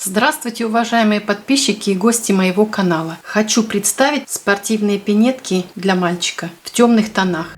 Здравствуйте, уважаемые подписчики и гости моего канала. Хочу представить спортивные пинетки для мальчика в темных тонах.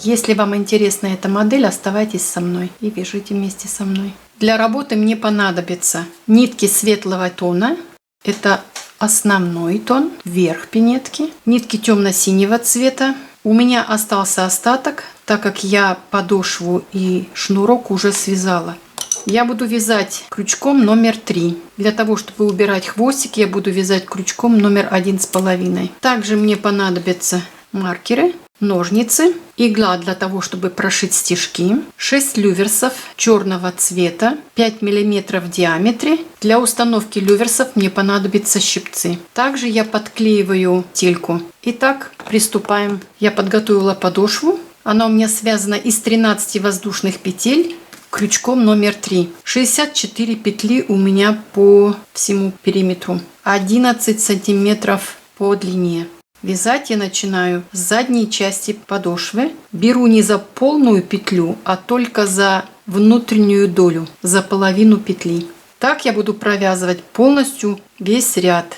Если вам интересна эта модель, оставайтесь со мной и вяжите вместе со мной. Для работы мне понадобятся нитки светлого тона. Это основной тон, верх пинетки. Нитки темно-синего цвета. У меня остался остаток, так как я подошву и шнурок уже связала. Я буду вязать крючком номер 3. Для того, чтобы убирать хвостик, я буду вязать крючком номер 1,5. Также мне понадобятся маркеры, ножницы, игла для того, чтобы прошить стежки, 6 люверсов черного цвета, 5 мм в диаметре. Для установки люверсов мне понадобятся щипцы. Также я подклеиваю тельку. Итак, приступаем. Я подготовила подошву. Она у меня связана из 13 воздушных петель крючком номер 3. 64 петли у меня по всему периметру. 11 сантиметров по длине. Вязать я начинаю с задней части подошвы. Беру не за полную петлю, а только за внутреннюю долю, за половину петли. Так я буду провязывать полностью весь ряд.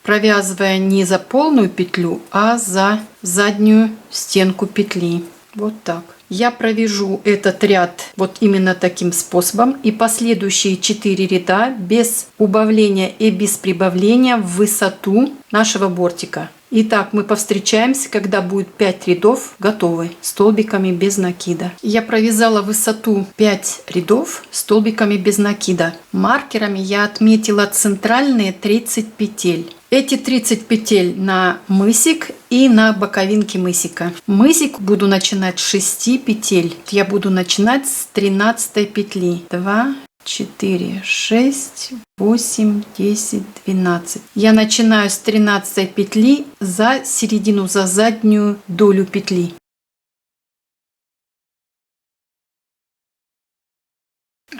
Провязывая не за полную петлю, а за заднюю стенку петли. Вот так. Я провяжу этот ряд вот именно таким способом, и последующие 4 ряда без убавления и без прибавления в высоту нашего бортика. Итак, мы повстречаемся, когда будет 5 рядов готовы столбиками без накида. Я провязала высоту 5 рядов столбиками без накида. Маркерами я отметила центральные 30 петель. Эти 30 петель на мысик и на боковинке мысика. Мысик буду начинать с 6 петель. Я буду начинать с 13 петли. 2, 4, 6, 8, 10, 12. Я начинаю с 13 петли за середину, за заднюю долю петли.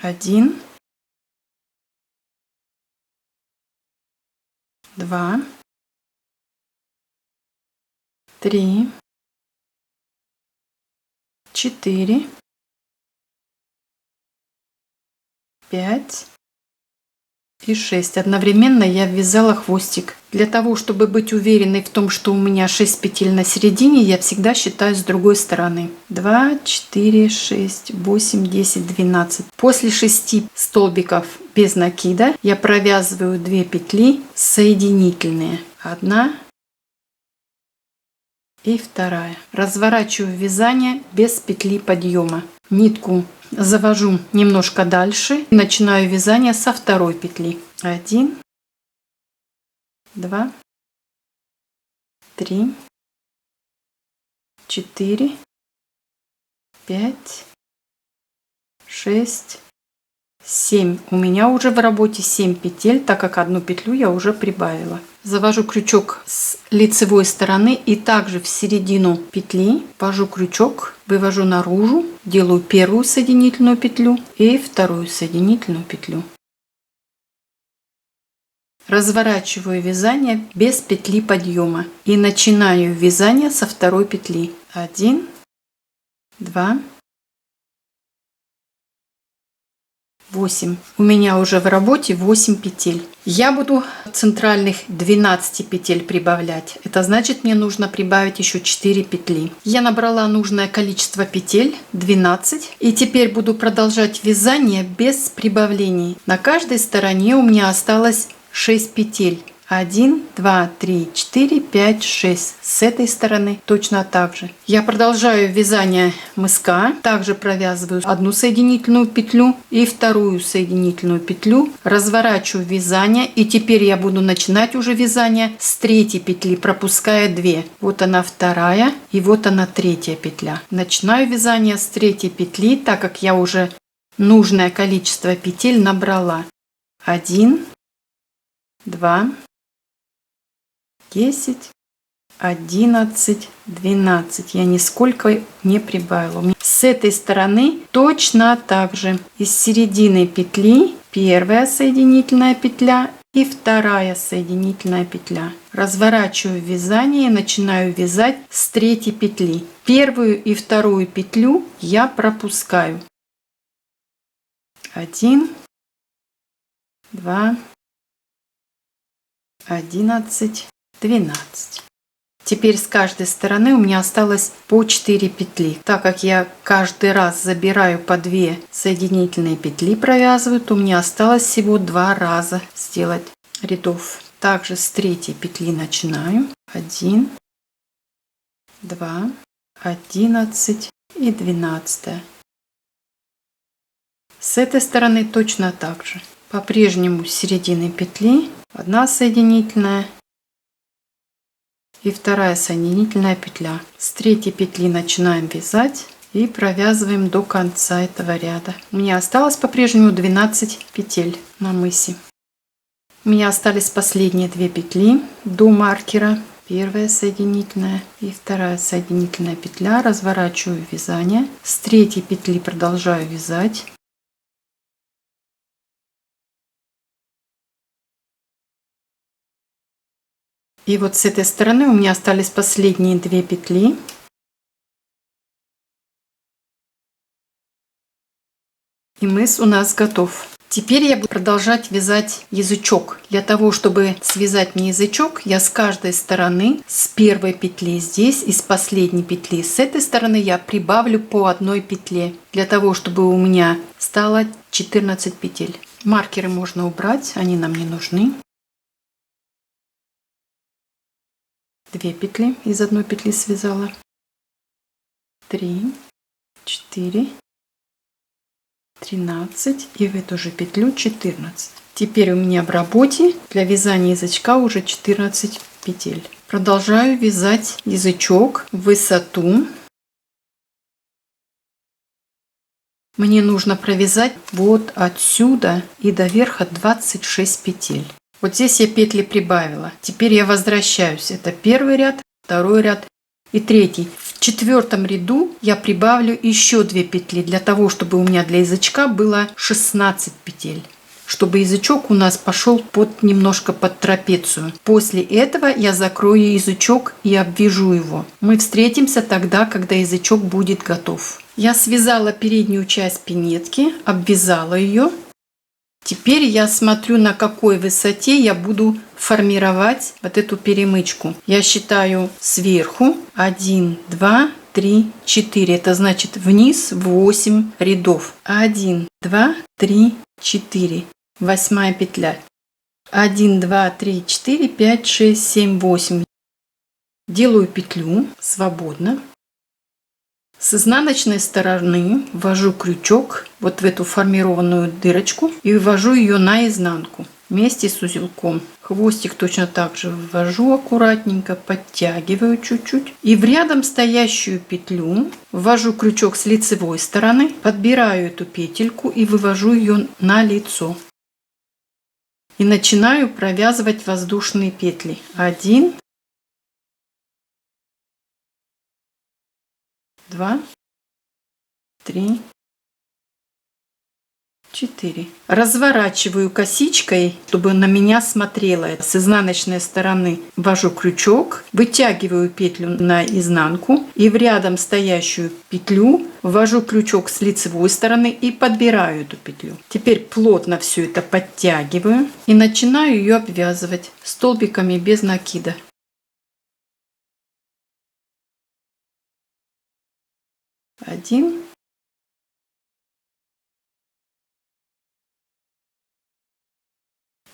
1, 2, 3, 4, 5 и 6. Одновременно я ввязала хвостик. Для того, чтобы быть уверенной в том, что у меня 6 петель на середине, я всегда считаю с другой стороны. 2, 4, 6, 8, 10, 12. После 6 столбиков без накида я провязываю 2 петли соединительные. 1 и 2. Разворачиваю вязание без петли подъема. Нитку завожу немножко дальше и начинаю вязание со 2 петли. 1, 2, 3, 4, 5, 6, 7. У меня уже в работе 7 петель, так как 1 петлю я уже прибавила. Завожу крючок с лицевой стороны и также в середину петли ввожу крючок, вывожу наружу, делаю первую соединительную петлю и вторую соединительную петлю. Разворачиваю вязание без петли подъема и начинаю вязание со 2 петли. 1, 2, 8. У меня уже в работе 8 петель. Я буду центральных 12 петель прибавлять. Это значит, мне нужно прибавить еще 4 петли. Я набрала нужное количество петель, 12. И теперь буду продолжать вязание без прибавлений. На каждой стороне у меня осталось 6 петель. 1, 2, 3, 4, 5, 6. С этой стороны точно так же. Я продолжаю вязание мыска. Также провязываю 1 соединительную петлю и 2 соединительную петлю. Разворачиваю вязание. И теперь я буду начинать уже вязание с 3 петли, пропуская 2. Вот она 2 и вот она 3 петля. Начинаю вязание с 3 петли, так как я уже нужное количество петель набрала. 1, 2, 10, 11, 12. Я нисколько не прибавила. С этой стороны точно так же. Из середины петли первая соединительная петля и вторая соединительная петля. Разворачиваю вязание и начинаю вязать с третьей петли. Первую и вторую петлю я пропускаю. 1, 2, 11, 12. Теперь с каждой стороны у меня осталось по 4 петли. Так как я каждый раз забираю по 2 соединительные петли, провязываю, то у меня осталось всего 2 раза сделать рядов. Также с третьей петли начинаю. 1, 2, 11 и 12. С этой стороны точно так же. По-прежнему с середины петли 1 соединительная и 2 соединительная петля. С третьей петли начинаем вязать и провязываем до конца этого ряда. У меня осталось по-прежнему 12 петель на мысе. У меня остались последние 2 петли до маркера. Первая соединительная и 2 соединительная петля. Разворачиваю вязание. С третьей петли продолжаю вязать. И вот с этой стороны у меня остались последние 2 петли. И мыс у нас готов. Теперь я буду продолжать вязать язычок. Для того, чтобы связать мне язычок, я с каждой стороны, с первой петли здесь и с последней петли с этой стороны я прибавлю по 1 петле. Для того, чтобы у меня стало 14 петель. Маркеры можно убрать, они нам не нужны. 2 петли из 1 петли связала. 3, 4, 13 и в эту же петлю 14. Теперь у меня в работе для вязания язычка уже 14 петель. Продолжаю вязать язычок в высоту. Мне нужно провязать вот отсюда и до верха 26 петель. Вот здесь я петли прибавила. Теперь я возвращаюсь. Это первый ряд, второй ряд и третий. В 4 ряду я прибавлю еще 2 петли для того, чтобы у меня для язычка было 16 петель. Чтобы язычок у нас пошел немножко под трапецию. После этого я закрою язычок и обвяжу его. Мы встретимся тогда, когда язычок будет готов. Я связала переднюю часть пинетки, обвязала ее. Теперь я смотрю, на какой высоте я буду формировать вот эту перемычку. Я считаю сверху 1, 2, 3, 4. Это значит вниз 8 рядов. 1, 2, 3, 4. 8 петля. 1, 2, 3, 4, 5, 6, 7, 8. Делаю петлю свободно. С изнаночной стороны ввожу крючок вот в эту формированную дырочку и ввожу ее наизнанку вместе с узелком. Хвостик точно так же ввожу аккуратненько, подтягиваю чуть-чуть. И в рядом стоящую петлю ввожу крючок с лицевой стороны, подбираю эту петельку и вывожу ее на лицо. И начинаю провязывать воздушные петли. 1, 2, 3, 4. Разворачиваю косичкой, чтобы на меня смотрела. С изнаночной стороны ввожу крючок, вытягиваю петлю наизнанку и в рядом стоящую петлю ввожу крючок с лицевой стороны и подбираю эту петлю. Теперь плотно все это подтягиваю и начинаю ее обвязывать столбиками без накида. 1,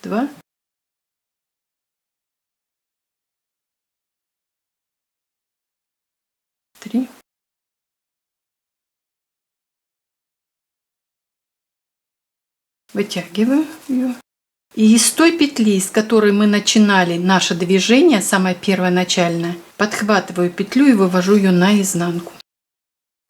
2, 3, 4. Вытягиваю ее. И из той петли, с которой мы начинали наше движение, самое первое начальное, подхватываю петлю и вывожу ее наизнанку.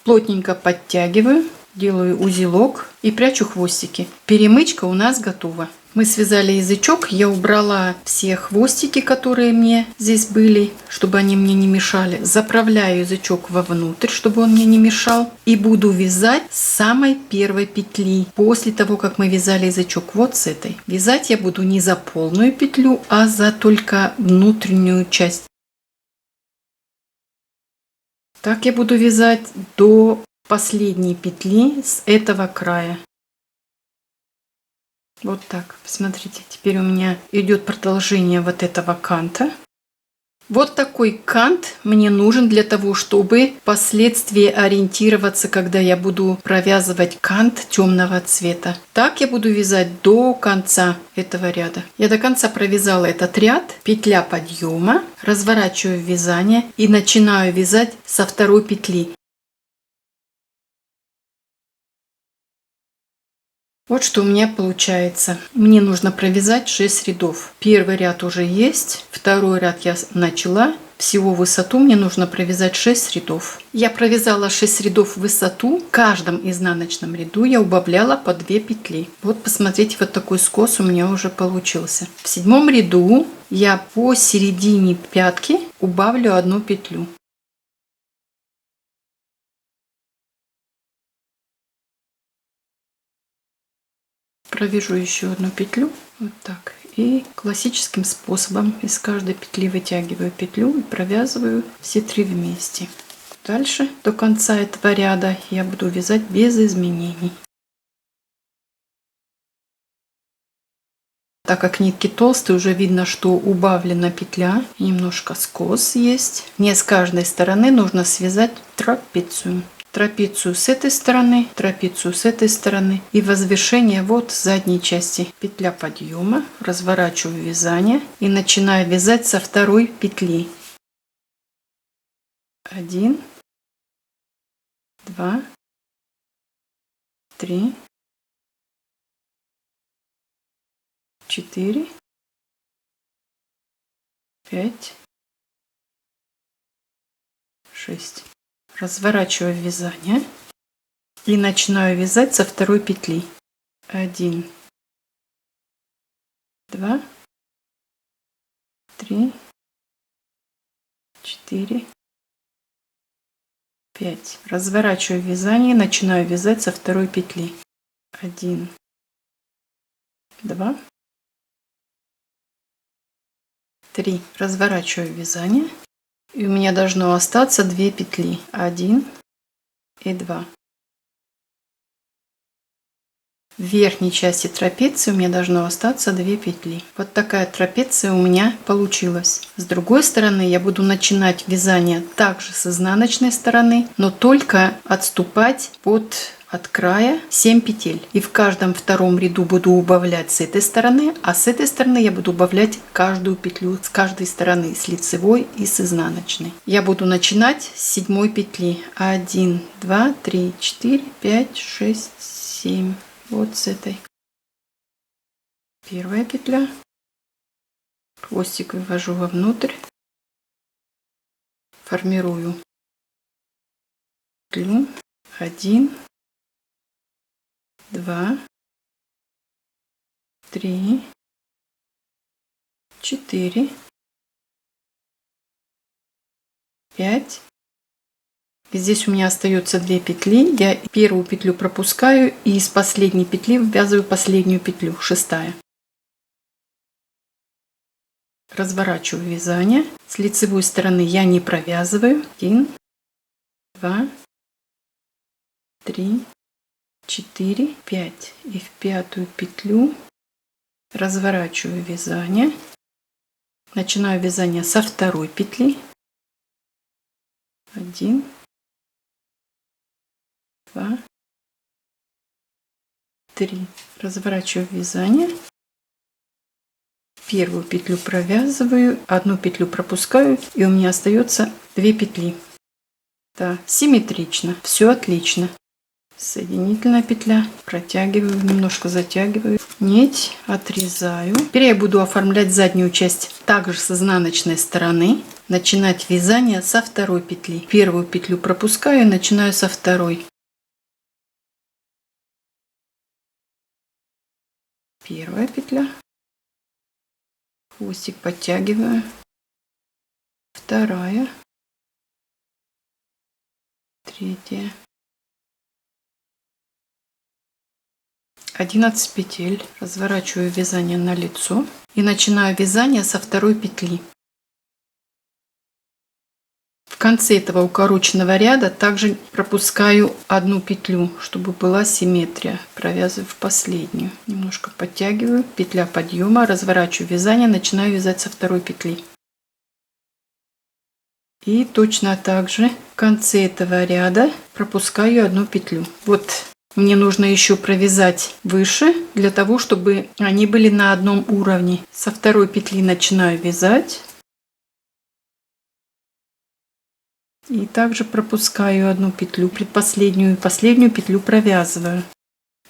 Плотненько подтягиваю, делаю узелок и прячу хвостики. Перемычка у нас готова. Мы связали язычок, я убрала все хвостики, которые мне здесь были, чтобы они мне не мешали. Заправляю язычок вовнутрь, чтобы он мне не мешал. И буду вязать с самой первой петли, после того, как мы вязали язычок вот с этой. Вязать я буду не за полную петлю, а за только внутреннюю часть. Так я буду вязать до последней петли с этого края. Вот так, посмотрите, теперь у меня идет продолжение вот этого канта. Вот такой кант мне нужен для того, чтобы впоследствии ориентироваться, когда я буду провязывать кант темного цвета. Так я буду вязать до конца этого ряда. Я до конца провязала этот ряд, петля подъема, разворачиваю вязание и начинаю вязать со второй петли. Вот что у меня получается. Мне нужно провязать 6 рядов. Первый ряд уже есть, второй ряд я начала. Всего в высоту мне нужно провязать 6 рядов. Я провязала 6 рядов в высоту. В каждом изнаночном ряду я убавляла по 2 петли. Вот посмотрите, вот такой скос у меня уже получился. В 7 ряду я по середине пятки убавлю 1 петлю. Провяжу еще 1 петлю, вот так, и классическим способом из каждой петли вытягиваю петлю и провязываю все 3 вместе. Дальше до конца этого ряда я буду вязать без изменений. Так как нитки толстые, уже видно, что убавлена петля, немножко скос есть. Мне с каждой стороны нужно связать трапецию. Трапецию с этой стороны, трапецию с этой стороны и возвышение вот с задней части. Петля подъема, разворачиваю вязание и начинаю вязать со второй петли. 1, 2, 3, 4, 5, 6. Разворачиваю вязание и начинаю вязать со второй петли. 1, 2, 3, 4, 5. Разворачиваю вязание и начинаю вязать со второй петли. 1, 2, 3. Разворачиваю вязание. И у меня должно остаться 2 петли. 1 и 2. В верхней части трапеции у меня должно остаться 2 петли. Вот такая трапеция у меня получилась. С другой стороны я буду начинать вязание также с изнаночной стороны, но только отступать от края 7 петель. И в каждом втором ряду буду убавлять с этой стороны, а с этой стороны я буду убавлять каждую петлю с каждой стороны, с лицевой и с изнаночной. Я буду начинать с 7 петли. 1, 2, 3, 4, 5, 6, 7. Вот с этой. Первая петля. Хвостик вывожу вовнутрь. Формирую петлю. 1, 2, 3, 4, 5. И здесь у меня остается 2 петли. Я первую петлю пропускаю и из последней петли ввязываю последнюю петлю, 6-я. Разворачиваю вязание. С лицевой стороны я не провязываю. 1, 2, 3, 4, 5. И в 5-ю петлю разворачиваю вязание. Начинаю вязание со второй петли. 1, 2, 3. Разворачиваю вязание. Первую петлю провязываю, 1 петлю пропускаю, и у меня остается 2 петли. Да, симметрично, все отлично. Соединительная петля, протягиваю, немножко затягиваю, нить отрезаю. Теперь я буду оформлять заднюю часть также с изнаночной стороны. Начинать вязание со второй петли. Первую петлю пропускаю и начинаю со второй. Первая петля. Хвостик подтягиваю. Вторая. Третья. 11 петель. Разворачиваю вязание на лицо и начинаю вязание со второй петли. В конце этого укороченного ряда также пропускаю одну петлю, чтобы была симметрия. Провязываю в последнюю. Немножко подтягиваю. Петля подъема. Разворачиваю вязание. Начинаю вязать со второй петли. И точно так же в конце этого ряда пропускаю одну петлю. Вот мне нужно еще провязать выше, для того, чтобы они были на одном уровне. Со второй петли начинаю вязать. И также пропускаю одну петлю, предпоследнюю и последнюю петлю провязываю.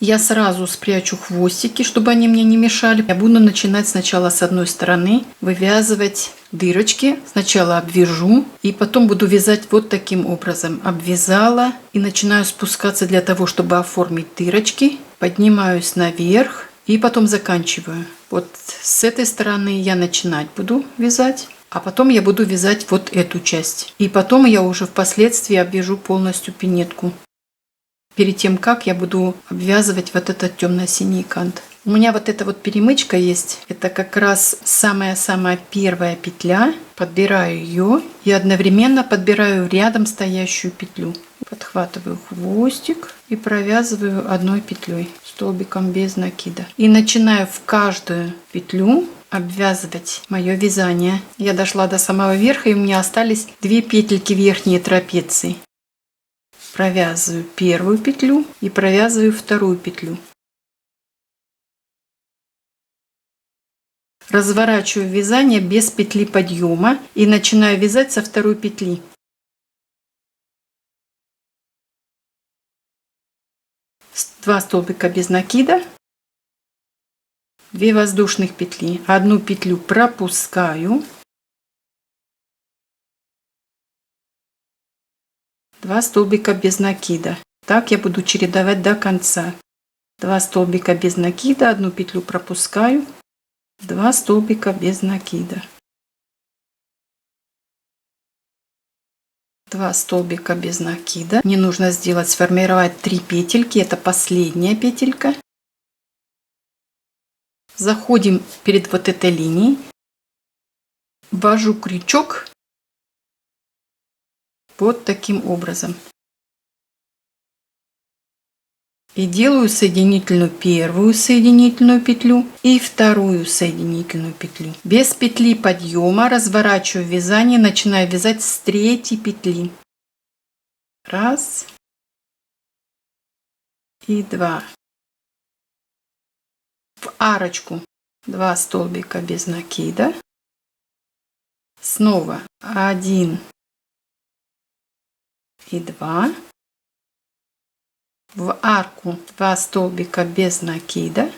Я сразу спрячу хвостики, чтобы они мне не мешали. Я буду начинать сначала с одной стороны вывязывать дырочки. Сначала обвяжу и потом буду вязать вот таким образом. Обвязала и начинаю спускаться для того, чтобы оформить дырочки. Поднимаюсь наверх и потом заканчиваю. Вот с этой стороны я начинать буду вязать. А потом я буду вязать вот эту часть. И потом я уже впоследствии обвяжу полностью пинетку. Перед тем, как я буду обвязывать вот этот темно-синий кант. У меня вот эта вот перемычка есть. Это как раз самая-самая первая петля. Подбираю ее и одновременно подбираю рядом стоящую петлю. Подхватываю хвостик и провязываю одной петлей, столбиком без накида. И начинаю в каждую петлю обвязывать мое вязание. Я дошла до самого верха, и у меня остались 2 петельки верхней трапеции. Провязываю первую петлю и провязываю вторую петлю. Разворачиваю вязание без петли подъема и начинаю вязать со второй петли. Два столбика без накида, 2 воздушных петли, одну петлю пропускаю, 2 столбика без накида. Так я буду чередовать до конца. 2 столбика без накида, одну петлю пропускаю, 2 столбика без накида. 2 столбика без накида. Мне нужно сформировать 3 петельки. Это последняя петелька. Заходим перед вот этой линией. Ввожу крючок вот таким образом. И делаю соединительную первую соединительную петлю и вторую соединительную петлю. Без петли подъема разворачиваю вязание, начинаю вязать с 3-й петли. 1 и 2. В арочку 2 столбика без накида. Снова 1 и 2. В арку 2 столбика без накида.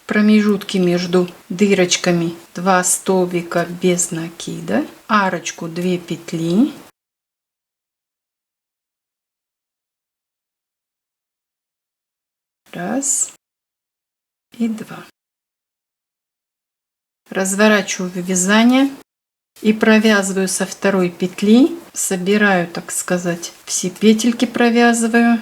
Промежутки между дырочками 2 столбика без накида. Арочку 2 петли. Раз и 2. Разворачиваю вязание и провязываю со второй петли. Собираю, так сказать, все петельки провязываю.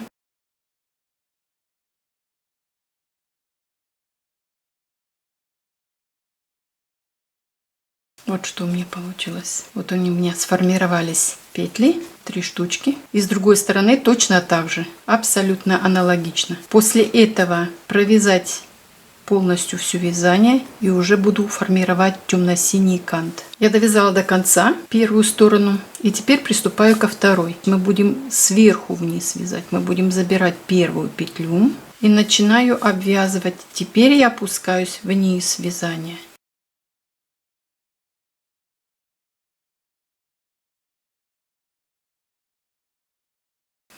Вот что у меня получилось. Вот они у меня сформировались петли, 3 штучки. И с другой стороны точно так же, абсолютно аналогично. После этого провязать полностью все вязание и уже буду формировать темно-синий кант. Я довязала до конца первую сторону и теперь приступаю ко второй. Мы будем сверху вниз вязать. Мы будем забирать первую петлю и начинаю обвязывать. Теперь я опускаюсь вниз вязания.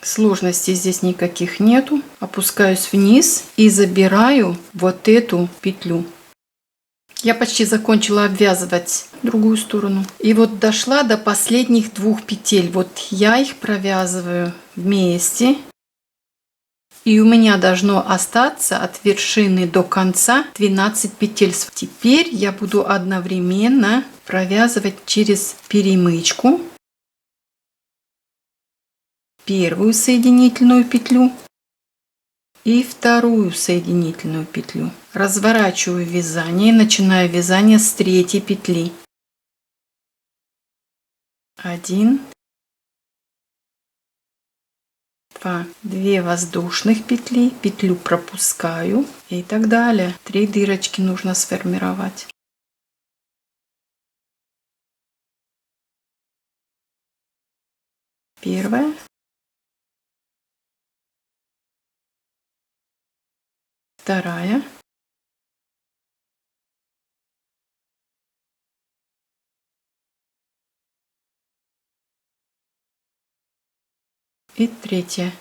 Сложностей здесь никаких нету. Опускаюсь вниз и забираю вот эту петлю. Я почти закончила обвязывать другую сторону. И вот дошла до последних 2 петель. Вот я их провязываю вместе. И у меня должно остаться от вершины до конца 12 петель. Теперь я буду одновременно провязывать через перемычку первую соединительную петлю и вторую соединительную петлю. Разворачиваю вязание и начинаю вязание с третьей петли. 1, 2 воздушных петли, петлю пропускаю и так далее. 3 дырочки нужно сформировать. Первая. Вторая. И третья.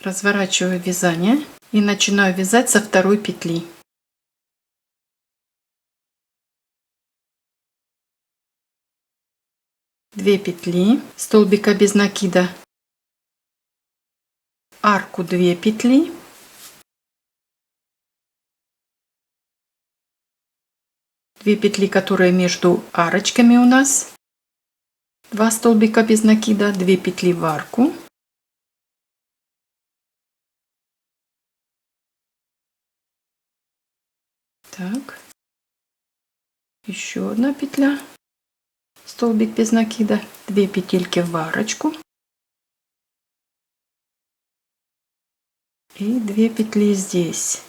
Разворачиваю вязание и начинаю вязать со второй петли. Две петли, столбика без накида, арку 2 петли, две петли, которые между арочками у нас, 2 столбика без накида, 2 петли в арку. Так, еще одна петля, столбик без накида, 2 петельки в арочку и 2 петли здесь.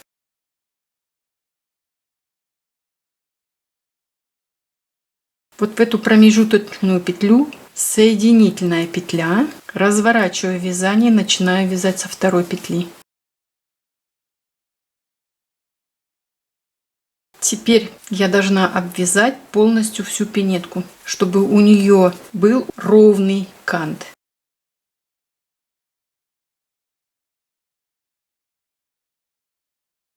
Вот в эту промежуточную петлю соединительная петля, разворачиваю вязание, начинаю вязать со второй петли. Теперь я должна обвязать полностью всю пинетку, чтобы у нее был ровный кант.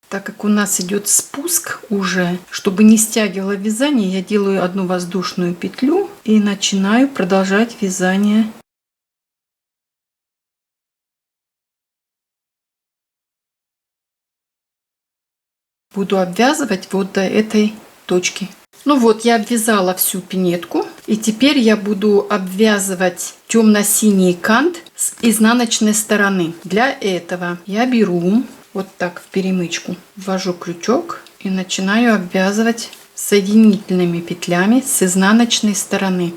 Так как у нас идет спуск уже, чтобы не стягивало вязание, я делаю одну воздушную петлю и начинаю продолжать вязание. Буду обвязывать вот до этой точки. Ну вот, я обвязала всю пинетку. И теперь я буду обвязывать темно-синий кант с изнаночной стороны. Для этого я беру вот так в перемычку, ввожу крючок и начинаю обвязывать соединительными петлями с изнаночной стороны.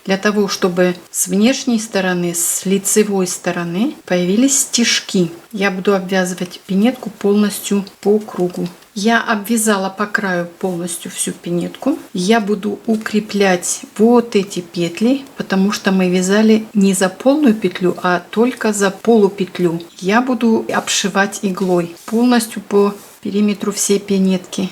Для того, чтобы с внешней стороны, с лицевой стороны появились стежки. Я буду обвязывать пинетку полностью по кругу. Я обвязала по краю полностью всю пинетку. Я буду укреплять вот эти петли, потому что мы вязали не за полную петлю, а только за полупетлю. Я буду обшивать иглой полностью по периметру всей пинетки.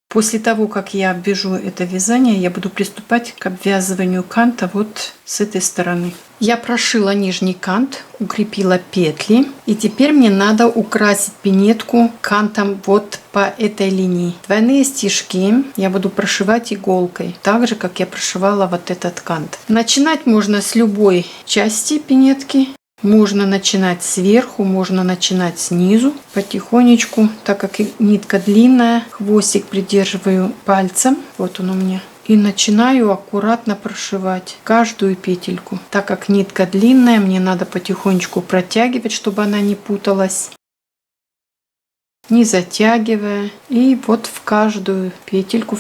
После того, как я обвяжу это вязание, я буду приступать к обвязыванию канта вот с этой стороны. Я прошила нижний кант, укрепила петли, и теперь мне надо украсить пинетку кантом вот по этой линии. Двойные стежки я буду прошивать иголкой, так же, как я прошивала вот этот кант. Начинать можно с любой части пинетки. Можно начинать сверху, можно начинать снизу, потихонечку, так как нитка длинная, хвостик придерживаю пальцем, вот он у меня, и начинаю аккуратно прошивать каждую петельку. Так как нитка длинная, мне надо потихонечку протягивать, чтобы она не путалась, не затягивая, и вот в каждую петельку.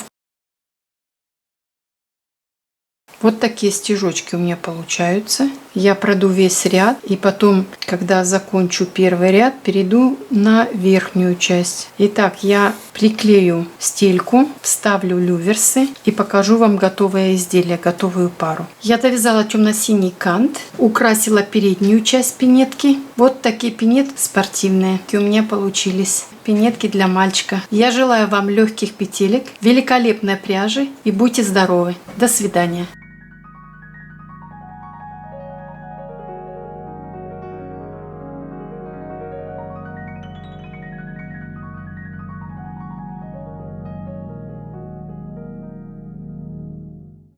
Вот такие стежочки у меня получаются. Я пройду весь ряд, и потом, когда закончу первый ряд, перейду на верхнюю часть. Итак, я приклею стельку, вставлю люверсы и покажу вам готовое изделие, готовую пару. Я довязала темно-синий кант, украсила переднюю часть пинетки. Вот такие пинетки спортивные у меня получились. Пинетки для мальчика. Я желаю вам легких петелек, великолепной пряжи и будьте здоровы. До свидания.